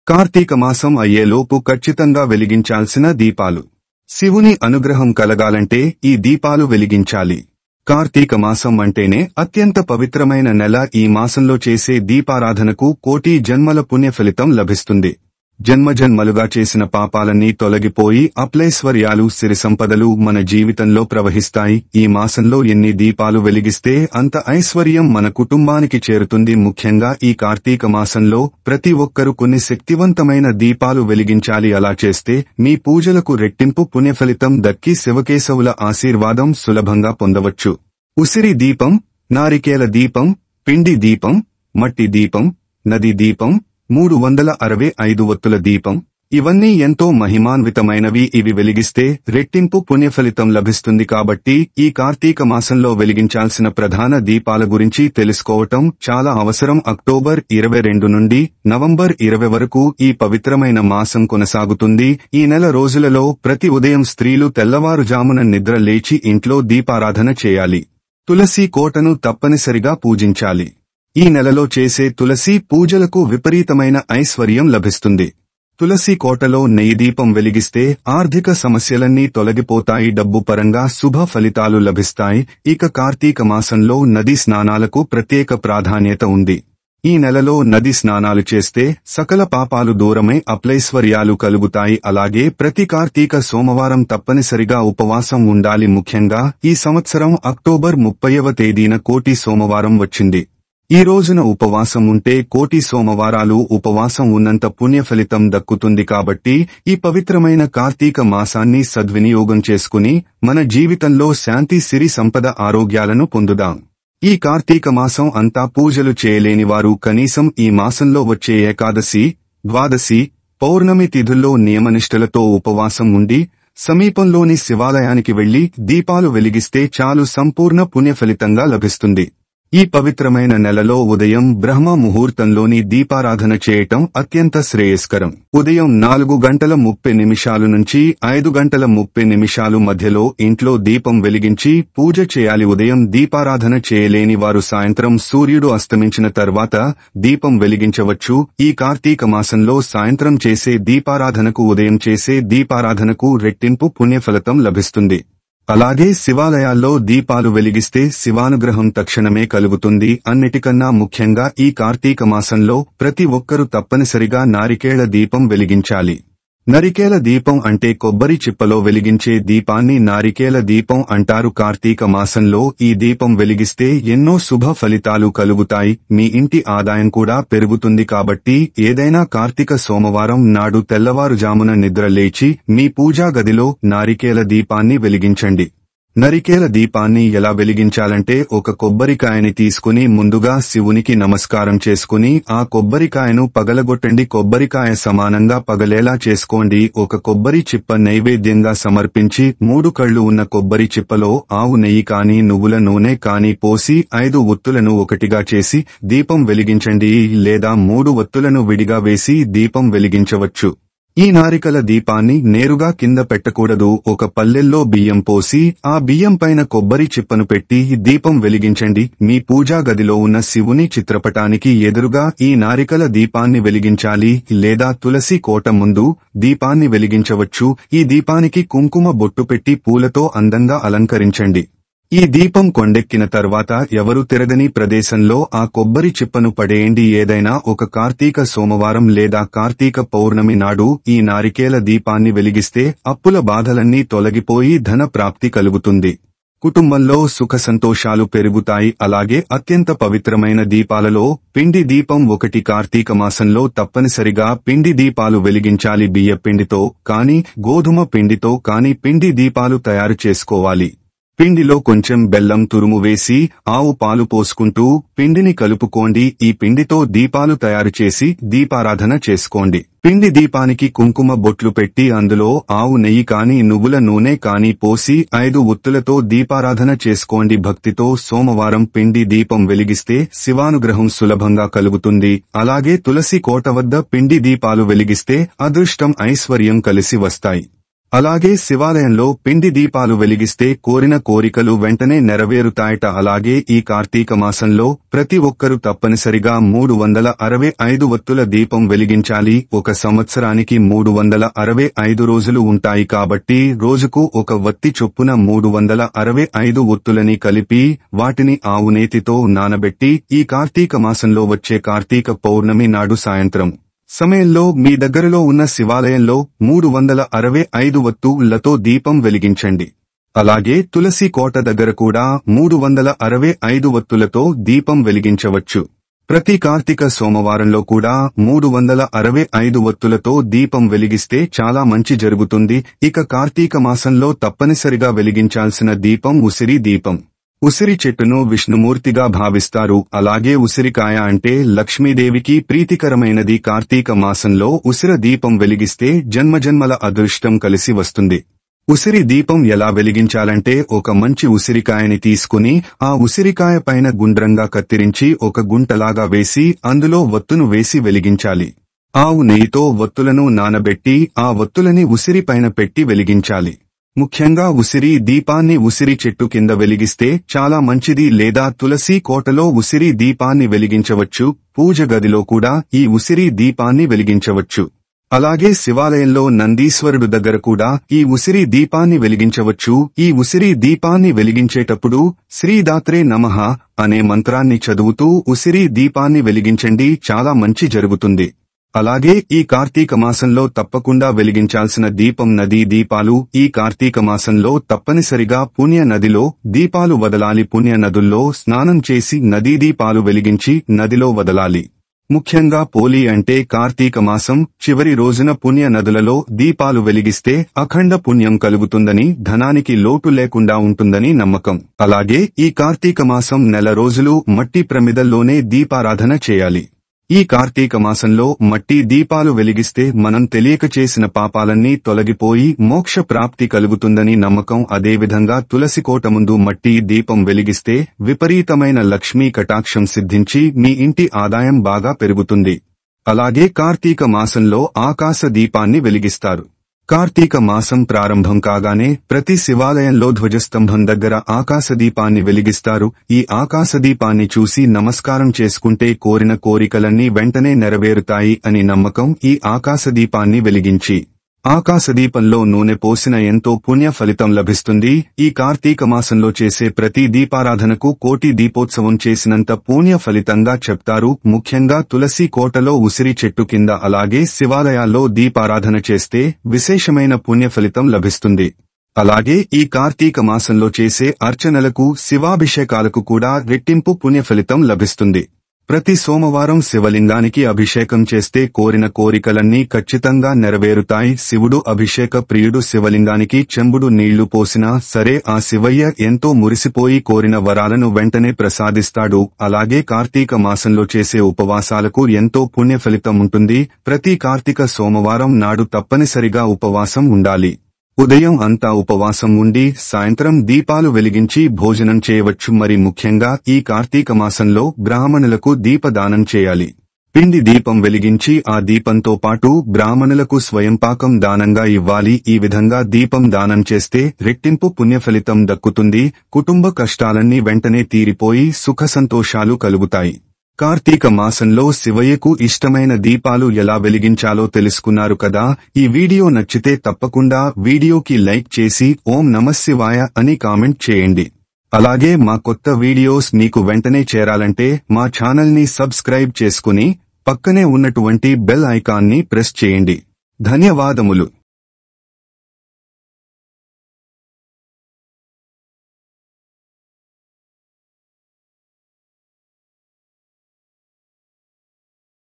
కార్తీక మాసం అయ్యేలోపు ఖచ్చితంగా వెలిగించాల్సిన దీపాలు. శివుని అనుగ్రహం కలగాలంటే ఈ దీపాలు వెలిగించాలి. కార్తీక మాసం అంటేనే అత్యంత పవిత్రమైన నెల. ఈ మాసంలో చేసే దీపారాధనకు కోటి జన్మల పుణ్య ఫలితం లభిస్తుంది. జన్మజన్మలుగా చేసిన పాపాలన్నీ తొలగిపోయి అప్లైశ్వర్యాలు, సిరి సంపదలు మన జీవితంలో ప్రవహిస్తాయి. ఈ మాసంలో ఎన్ని దీపాలు వెలిగిస్తే అంత ఐశ్వర్యం మన కుటుంబానికి చేరుతుంది. ముఖ్యంగా ఈ కార్తీక మాసంలో ప్రతి ఒక్కరూ కొన్ని శక్తివంతమైన దీపాలు వెలిగించాలి. అలా చేస్తే మీ పూజలకు రెట్టింపు పుణ్యఫలితం దక్కి శివకేశవుల ఆశీర్వాదం సులభంగా పొందవచ్చు. ఉసిరి దీపం, నారికేల దీపం, పిండి దీపం, మట్టి దీపం, నది దీపం, 365 ఒత్తుల దీపం, ఇవన్నీ ఎంతో మహిమాన్వితమైనవి. ఇవి వెలిగిస్తే రెట్టింపు పుణ్యఫలితం లభిస్తుంది. కాబట్టి ఈ కార్తీక మాసంలో వెలిగించాల్సిన ప్రధాన దీపాల గురించి తెలుసుకోవటం చాలా అవసరం. అక్టోబర్ 22 నుండి నవంబర్ 20 వరకు ఈ పవిత్రమైన మాసం కొనసాగుతుంది. ఈ నెల రోజులలో ప్రతి ఉదయం స్త్రీలు తెల్లవారుజామున నిద్ర లేచి ఇంట్లో దీపారాధన చేయాలి. తులసి కోటను తప్పనిసరిగా పూజించాలి. ఈ నెలలో చేసే తులసి పూజలకు విపరీతమైన ఐశ్వర్యం లభిస్తుంది. తులసి కోటలో నెయ్యి దీపం వెలిగిస్తే ఆర్థిక సమస్యలన్నీ తొలగిపోతాయి. డబ్బు పరంగా శుభ ఫలితాలు లభిస్తాయి. ఇక కార్తీక మాసంలో నదీ స్నానాలకు ప్రత్యేక ప్రాధాన్యత ఉంది. ఈ నెలలో నది స్నానాలు చేస్తే సకల పాపాలు దూరమై అప్లైశ్వర్యాలు కలుగుతాయి. అలాగే ప్రతి కార్తీక సోమవారం తప్పనిసరిగా ఉపవాసం ఉండాలి. ముఖ్యంగా ఈ సంవత్సరం అక్టోబర్ 30వ తేదీన కోటి సోమవారం వచ్చింది. ఈ రోజున ఉపవాసం ఉంటే కోటి సోమవారాలు ఉపవాసం ఉన్నంత పుణ్యఫలితం దక్కుతుంది. కాబట్టి ఈ పవిత్రమైన కార్తీక మాసాన్ని సద్వినియోగం చేసుకుని మన జీవితంలో శాంతి, సిరి సంపద, ఆరోగ్యాలను పొందుదాం. ఈ కార్తీక మాసం అంతా పూజలు చేయలేని వారు కనీసం ఈ మాసంలో వచ్చే ఏకాదశి, ద్వాదశి, పౌర్ణమి తిథుల్లో నియమనిష్టలతో ఉపవాసం ఉండి సమీపంలోని శివాలయానికి వెళ్లి దీపాలు వెలిగిస్తే చాలు, సంపూర్ణ పుణ్యఫలితంగా లభిస్తుంది. ఈ పవిత్రమైన నెలలో ఉదయం బ్రహ్మ ముహూర్తంలోని దీపారాధన చేయటం అత్యంత శ్రేయస్కరం. ఉదయం 4:30 నుంచి 5:30 మధ్యలో ఇంట్లో దీపం వెలిగించి పూజ చేయాలి. ఉదయం దీపారాధన చేయలేని వారు సాయంత్రం సూర్యుడు అస్తమించిన తర్వాత దీపం వెలిగించవచ్చు. ఈ కార్తీక మాసంలో సాయంత్రం చేసే దీపారాధనకు, ఉదయం చేసే దీపారాధనకు రెట్టింపు పుణ్యఫలితం లభిస్తుంది. అలాగే శివాలయాల్లో దీపాలు వెలిగిస్తే శివానుగ్రహం తక్షణమే కలుగుతుంది. అన్నిటికన్నా ముఖ్యంగా ఈ కార్తీక మాసంలో ప్రతి ఒక్కరూ తప్పనిసరిగా నారికేళ దీపం వెలిగించాలి. నరికేల దీపం అంటే కొబ్బరి చిప్పలో వెలిగించే దీపాన్ని నారికేల దీపం అంటారు. కార్తీక మాసంలో ఈ దీపం వెలిగిస్తే ఎన్నో శుభ ఫలితాలు కలుగుతాయి. మీ ఇంటి ఆదాయం కూడా పెరుగుతుంది. కాబట్టి ఏదైనా కార్తీక సోమవారం నాడు తెల్లవారుజామున నిద్ర లేచి మీ పూజా గదిలో నారికేల దీపాన్ని వెలిగించండి. నరికేల దీపాన్ని ఎలా వెలిగించాలంటే, ఒక కొబ్బరికాయని తీసుకుని ముందుగా శివునికి నమస్కారం చేసుకుని ఆ కొబ్బరికాయను పగలగొట్టండి. కొబ్బరికాయ సమానంగా పగలేలా చేసుకోండి. ఒక కొబ్బరి చిప్ప నైవేద్యంగా సమర్పించి 3 కళ్ళు ఉన్న కొబ్బరి చిప్పలో ఆవు నెయ్యి కానీ నువ్వుల నూనె కానీ పోసి 5 ఒత్తులను ఒకటిగా చేసి దీపం వెలిగించండి. లేదా 3 ఒత్తులను విడిగా వేసి దీపం వెలిగించవచ్చు. ఈ నారికల దీపాన్ని నేరుగా కింద పెట్టకూడదు. ఒక పల్లెల్లో బియ్యం పోసి ఆ బియ్యం పైన కొబ్బరి చిప్పను పెట్టి దీపం వెలిగించండి. మీ పూజా గదిలో ఉన్న శివుని చిత్రపటానికి ఎదురుగా ఈ నారికల దీపాన్ని వెలిగించాలి. లేదా తులసి కోట ముందు దీపాన్ని వెలిగించవచ్చు. ఈ దీపానికి కుంకుమ బొట్టు పెట్టి పూలతో అందంగా అలంకరించండి. ఈ దీపం కొండెక్కిన తర్వాత ఎవరు తిరగని ప్రదేశంలో ఆ కొబ్బరి చిప్పను పడేయండి. ఏదైనా ఒక కార్తీక సోమవారం లేదా కార్తీక పౌర్ణమి నాడు ఈ నారికేల దీపాన్ని వెలిగిస్తే అప్పుల బాధలన్నీ తొలగిపోయి ధన ప్రాప్తి కలుగుతుంది. కుటుంబంలో సుఖ సంతోషాలు పెరుగుతాయి. అలాగే అత్యంత పవిత్రమైన దీపాలలో పిండి దీపం ఒకటి. కార్తీక మాసంలో తప్పనిసరిగా పిండి దీపాలు వెలిగించాలి. బియ్య పిండితో కానీ గోధుమ పిండితో కానీ పిండి దీపాలు తయారు చేసుకోవాలి. పిండిలో కొంచెం బెల్లం తురుము వేసి ఆవు పాలు పోసుకుంటూ పిండిని కలుపుకోండి. ఈ పిండితో దీపాలు తయారు చేసి దీపారాధన చేసుకోండి. పిండి దీపానికి కుంకుమ బొట్లు పెట్టి అందులో ఆవు నెయ్యి కానీ నువ్వుల నూనె కానీ పోసి 5 ఒత్తులతో దీపారాధన చేసుకోండి. భక్తితో సోమవారం పిండి దీపం వెలిగిస్తే శివానుగ్రహం సులభంగా కలుగుతుంది. అలాగే తులసి కోట వద్ద పిండి దీపాలు వెలిగిస్తే అదృష్టం, ఐశ్వర్యం కలిసి వస్తాయి. అలాగే శివాలయంలో పిండి దీపాలు వెలిగిస్తే కోరిన కోరికలు వెంటనే నెరవేరుతాయట. అలాగే ఈ కార్తీక మాసంలో ప్రతి ఒక్కరూ తప్పనిసరిగా 365 వత్తుల దీపం వెలిగించాలి. ఒక సంవత్సరానికి 365 రోజులు ఉంటాయి కాబట్టి రోజుకు ఒక వత్తి చొప్పున 365 ఒత్తులని కలిపి వాటిని ఆవు నేతితో నానబెట్టి ఈ కార్తీక మాసంలో వచ్చే కార్తీక పౌర్ణమి నాడు సాయంత్రం సమయంలో మీ దగ్గరలో ఉన్న శివాలయంలో 365 వత్తులతో దీపం వెలిగించండి. అలాగే తులసి కోట దగ్గర కూడా 365 వత్తులతో దీపం వెలిగించవచ్చు. ప్రతి కార్తీక సోమవారంలో కూడా 365 వత్తులతో దీపం వెలిగిస్తే చాలా మంచి జరుగుతుంది. ఇక కార్తీక మాసంలో తప్పనిసరిగా వెలిగించాల్సిన దీపం ఉసిరి దీపం. ఉసిరి చెట్టును విష్ణుమూర్తిగా భావిస్తారు. అలాగే ఉసిరికాయ అంటే లక్ష్మీదేవికి ప్రీతికరమైనది. కార్తీక మాసంలో ఉసిరి దీపం వెలిగిస్తే జన్మజన్మల అదృష్టం కలిసి వస్తుంది. ఉసిరి దీపం ఎలా వెలిగించాలంటే ఒక మంచి ఉసిరికాయని తీసుకుని ఆ ఉసిరికాయ పైన గుండ్రంగా కత్తిరించి ఒక గుంటలాగా వేసి అందులో వత్తును వేసి వెలిగించాలి. ఆవు నెయ్యితో వత్తులను నానబెట్టి ఆ వత్తులని ఉసిరి పైన పెట్టి వెలిగించాలి. ముఖ్యంగా ఉసిరి దీపాన్ని ఉసిరి చెట్టు కింద వెలిగిస్తే చాలా మంచిది. లేదా తులసి కోటలో ఉసిరి దీపాన్ని వెలిగించవచ్చు. పూజ గదిలో కూడా ఈ ఉసిరి దీపాన్ని వెలిగించవచ్చు. అలాగే శివాలయంలో నందీశ్వరుడు దగ్గర కూడా ఈ ఉసిరి దీపాన్ని వెలిగించవచ్చు. ఈ ఉసిరి దీపాన్ని వెలిగించేటప్పుడు శ్రీదాత్రే నమః అనే మంత్రాన్ని చదువుతూ ఉసిరి దీపాన్ని వెలిగించండి. చాలా మంచి జరుగుతుంది. అలాగే ఈ కార్తీక మాసంలో తప్పకుండా వెలిగించాల్సిన దీపం నదీ దీపాలు. ఈ కార్తీక మాసంలో తప్పనిసరిగా పుణ్య నదిలో దీపాలు వదలాలి. పుణ్య నదుల్లో స్నానం చేసి నదీ దీపాలు వెలిగించి నదిలో వదలాలి. ముఖ్యంగా పోలి అంటే కార్తీక మాసం చివరి రోజున పుణ్య నదులలో దీపాలు వెలిగిస్తే అఖండ పుణ్యం కలుగుతుందని, ధనానికి లోటు లేకుండా ఉంటుందని నమ్మకం. అలాగే ఈ కార్తీక మాసం నెల రోజులు మట్టి ప్రమిదల్లోనే దీపారాధన చేయాలి. ఈ కార్తీక మాసంలో మట్టి దీపాలు వెలిగిస్తే మనం తెలియక చేసిన పాపాలన్నీ తొలగిపోయి మోక్ష ప్రాప్తి కలుగుతుందని నమ్మకం. అదేవిధంగా తులసి కోట ముందు మట్టి దీపం వెలిగిస్తే విపరీతమైన లక్ష్మీ కటాక్షం సిద్ధించి మీ ఇంటి ఆదాయం బాగా పెరుగుతుంది. అలాగే కార్తీక మాసంలో ఆకాశ దీపాన్ని వెలిగిస్తారు. కార్తీక మాసం ప్రారంభం కాగానే ప్రతి శివాలయంలో ధ్వజస్తంభం దగ్గర ఆకాశదీపాన్ని వెలిగిస్తారు. ఈ ఆకాశదీపాన్ని చూసి నమస్కారం చేసుకుంటే కోరిన కోరికలన్నీ వెంటనే నెరవేరుతాయి అని నమ్మకం. ఈ ఆకాశదీపాన్ని వెలిగించి ఆకాశదీపంలో నూనె పోసిన ఎంతో పుణ్య ఫలితం లభిస్తుంది. ఈ కార్తీక మాసంలో చేసే ప్రతి దీపారాధనకు కోటి దీపోత్సవం చేసినంత పుణ్య ఫలితంగా చెప్తారు. ముఖ్యంగా తులసి కోటలో ఉసిరి చెట్టు కింద అలాగే శివాలయాల్లో దీపారాధన చేస్తే విశేషమైన పుణ్య ఫలితం లభిస్తుంది. అలాగే ఈ కార్తీక మాసంలో చేసే అర్చనలకు శివాభిషేకాలకు కూడా రెట్టింపు పుణ్య ఫలితం లభిస్తుంది. ప్రతి సోమవారం శివలింగానికి అభిషేకం చేస్తే కోరిన కోరికలన్నీ ఖచ్చితంగా నెరవేరుతాయి. శివుడు అభిషేక ప్రియుడు. శివలింగానికి చెంబుడు నీళ్లు పోసినా సరే ఆ శివయ్య ఎంతో మురిసిపోయి కోరిన వరాలను వెంటనే ప్రసాదిస్తాడు. అలాగే కార్తీక మాసంలో చేసే ఉపవాసాలకు ఎంతో పుణ్య ఫలితం ఉంటుంది. ప్రతి కార్తీక సోమవారం నాడు తప్పనిసరిగా ఉపవాసం ఉండాలి. ఉదయం అంతా ఉపవాసం ఉండి సాయంత్రం దీపాలు వెలిగించి భోజనం చేయవచ్చు. మరి ముఖ్యంగా ఈ కార్తీక మాసంలో బ్రాహ్మణులకు దీపదానం చేయాలి. పిండి దీపం వెలిగించి ఆ దీపంతో పాటు బ్రాహ్మణులకు స్వయంపాకం దానంగా ఇవ్వాలి. ఈ విధంగా దీపం దానం చేస్తే రెట్టింపు పుణ్యఫలితం దక్కుతుంది. కుటుంబ కష్టాలన్నీ వెంటనే తీరిపోయి సుఖ సంతోషాలు కలుగుతాయి. కార్తీక మాసంలో శివయ్యకు ఇష్టమైన దీపాలు ఎలా వెలిగించాలో తెలుసుకున్నారు కదా. ఈ వీడియో నచ్చితే తప్పకుండా వీడియోకి లైక్ చేసి ఓం నమఃశివాయ అని కామెంట్ చేయండి. అలాగే మా కొత్త వీడియోస్ మీకు వెంటనే చేరాలంటే మా ఛానల్ని సబ్స్క్రైబ్ చేసుకుని పక్కనే ఉన్నటువంటి బెల్ ఐకాన్ని ప్రెస్ చేయండి. ధన్యవాదములు.